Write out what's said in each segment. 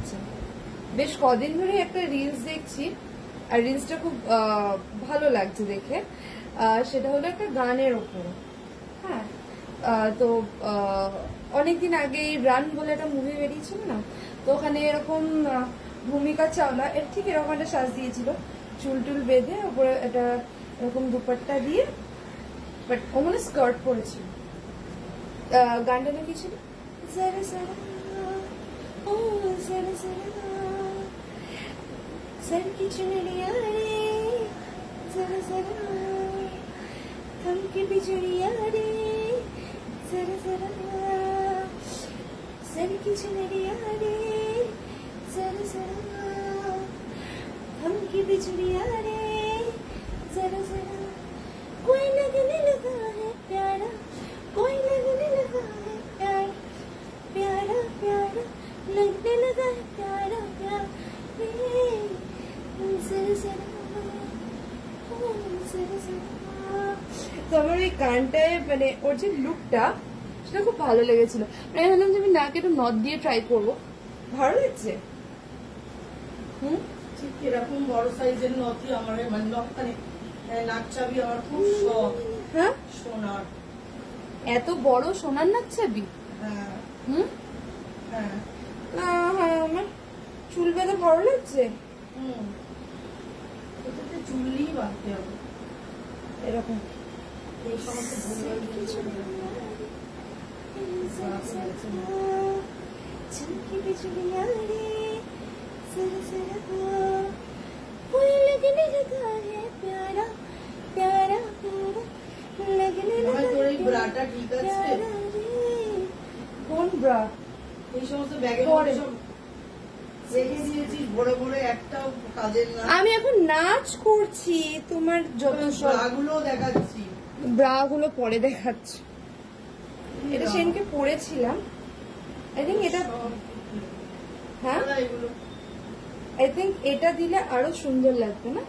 লাগছে। বেশ কদিন ধরে একটা রিলস দেখছি, আর রিলসটা খুব ভালো লাগছে দেখে। সেটা হলো একটা গানের ওপরে। হ্যাঁ, তো অনেকদিন আগে রান বলে একটা মুভি বেরিয়েছিল না, তো ওখানে এরকম ভূমিকা চাওলা এর ঠিক এরকম একটা সাজ দিয়েছিল, চুল টুল বেঁধে ওপরে একটা এরকম দুপাট্টা দিয়ে, বাট ও মানে স্কার্ট পরেছিল। গানটা নাকি ছিল জরা জরা ও জরা জরা सर की चुनरिया रे जरा जरा थम की बिजुरिया रे जरा जरा सर की चुनरिया रे जरा जरा थम की बिजुरिया रे जरा जरा कोई लगने लगा है प्यारा कोई लगने लगा है प्यारा प्यारा प्यारा लगने लगा है प्यारा प्यारा তো আমার এই গানটায় মানে ওর যে লুকটা সেটা খুব ভালো লেগেছিল। আমি ভাবলাম যে আমি নাকে একটু নথ দিয়ে ট্রাই করবো, ভালো লাগছে। ঠিক এরকম বড় সাইজের নথই আমার মানে নখখানি নাক চাবি আমার খুব শখ। হ্যাঁ, সোনার এত বড় সোনার নাক চাবি? হ্যাঁ হ্যাঁ, হ্যাঁ আমার চুল বেঁধে ভালো লাগছে। এটাতে চুলই বাঁধতে হবে এরকম এই সমস্ত चमकी बिजुलियां रे जरा जरा कोई लगने लगा है प्यारा प्यारा प्यारा लगने लगा তোর এই ব্রাটা ঠিক আছে? प्यारा रे কোন ব্রা? এই সমস্ত ব্যাগের মধ্যে সব রেখে দিয়েছিস বড় বড়, একটাও কাজের না। আমি এখন নাচ করছি, তোমার যত সব ব্রাগুলো দেখাচ্ছি। ব্রা গুলো পরে দেখাচ্ছি। এটা সেদিনকে পরেছিলাম, আই থিঙ্ক এটা, হ্যাঁ এগুলো আই থিঙ্ক এটা দিলে আরো সুন্দর লাগবে না?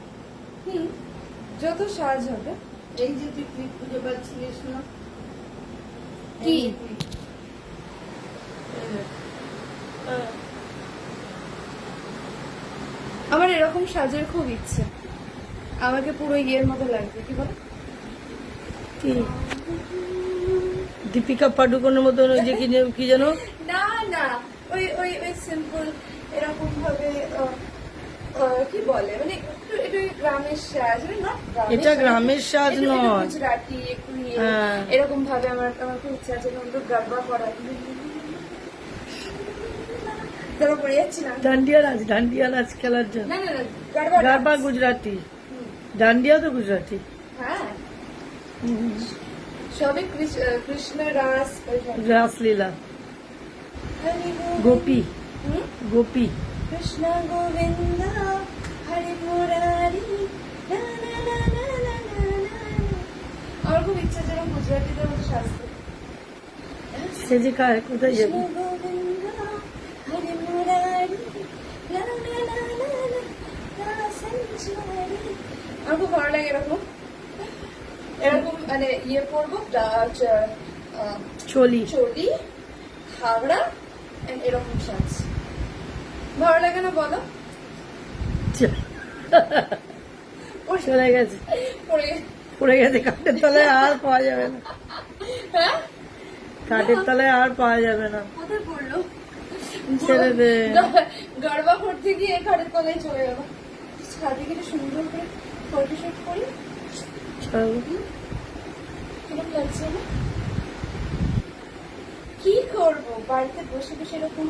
যত সাজ হবে। এই যে তুই ক্লিপ খুঁজে পাচ্ছিলিস না, কি এই যে clip। আমার এরকম সাজের খুব ইচ্ছে, আমাকে পুরো ইয়ের মতো লাগবে। কি বলো? কি দীপিকা পাডুকোনের মতন ওই যে কি যেন? না না, ওই ওই ওই সিম্পল এরকম ভাবে কি বলে মানে একটু গ্রামের সাজ, না এটা গ্রামের সাজ নয়, গুজরাটি একটু নিয়ে হ্যাঁ। এরকম ভাবে আমার খুব ইচ্ছা আছে একটু গারবা করা। ধরো পড়ে যাচ্ছিলাম ডান্ডিয়া নাচ খেলার জন্য। না না না, গারবা গুজরাটি, ডান্ডিয়া তো গুজরাটি। হ্যাঁ, সবই কৃষ্ণ রাস রাসলীলা, গোপী গোপী। কৃষ্ণ গোবিন্দ হরে মুরারি না না না না না না না। আমার খুব ইচ্ছা যেরকম গুজরাটিদের মতো সাজতে। সে যে কোথায় যাবে? কৃষ্ণ গোবিন্দ হরে মুরারি না না না না না না সঞ্চারি। আমার খুব ভালো লাগে এরকম এরকম মানে ইয়ে করবো, চলি চলি হাওড়া এরকম সাজ ভালো লাগে না বলো? চলে গেছে, পরে পড়ে গেছে কাঠের তলায়, আর পাওয়া যাবে না। হ্যাঁ, কাঠের তলায় আর পাওয়া যাবে না। কোথায় পড়লো? ছেড়ে দে। গড়বা করতে গিয়ে ঘরের তলায় চলে গেল। ছাদে গেলে সুন্দর করে ফটোশুট করি, কেমন লাগছে না? কি করবো, বাড়িতে বসে বসে এরকম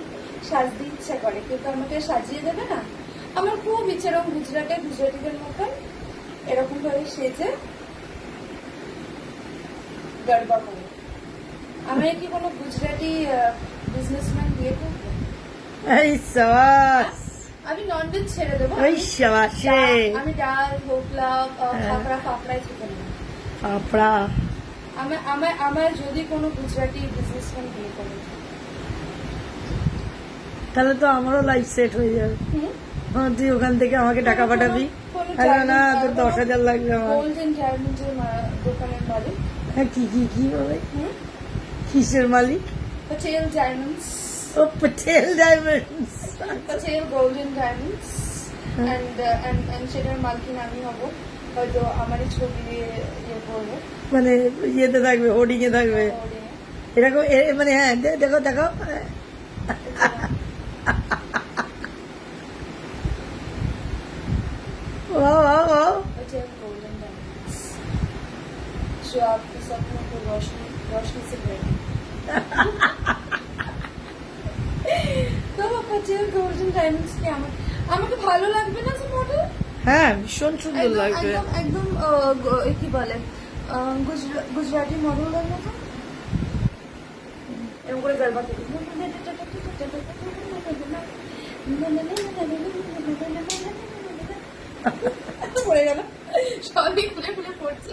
সাজতে ইচ্ছা করে, কেউ তো আমাকে সাজিয়ে দেবে না। আমার খুব ইচ্ছা এরকম গুজরাটিদের মতন এরকম ভাবে সেজে গড়বা করে। আমি কি কোনো গুজরাটি বিজনেসম্যান বিয়ে করবো? এই সাবাস, আমি ননভেজ ছেড়ে দেবো, ওই সাবাস আমি ডাল ঢোকলা ফাফড়া ফাফড়াই থেকে নেবো। পাপড়া। আমার যদি কোনো গুজরাটি বিজনেসম্যান বিয়ে করে, তাহলে তো আমারও লাইফ সেট হয়ে যাবে। তুই ওখান থেকে আমাকে টাকা পাঠাবি। না তোর 10,000 লাগবে আমার। গোল্ডেন ডায়মন্ডের দোকানের মালিক। হ্যাঁ, কি বলে? কিসের মালিক? পটেল ডায়মন্ডস। ও Patel diamonds. Patel golden diamonds and সেটার মালকিন আমি হব, হয়তো আমারই ছবি দিয়ে ইয়ে করবো মানে ইয়েতে থাকবে, হোর্ডিং এ থাকবে এরকম মানে হ্যাঁ দেখো দেখো वाह वाह वाह पाटेल गोल्डन डायमंड्स जो आपके सपनों को रोशनी रोशनी से भरेगी। তো পাটেল গোল্ডেন ডায়মন্ডস কি আমাকে ভালো লাগবে না যে মডেল? হ্যাঁ ভীষণ সুন্দর লাগবে। একদম একদম কি বলে গুজরাটি মডেলের মতো এরকম করে গরবা করে পড়ে গেল, সবই খুলে খুলে পড়ছে।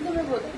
তুমি বলো।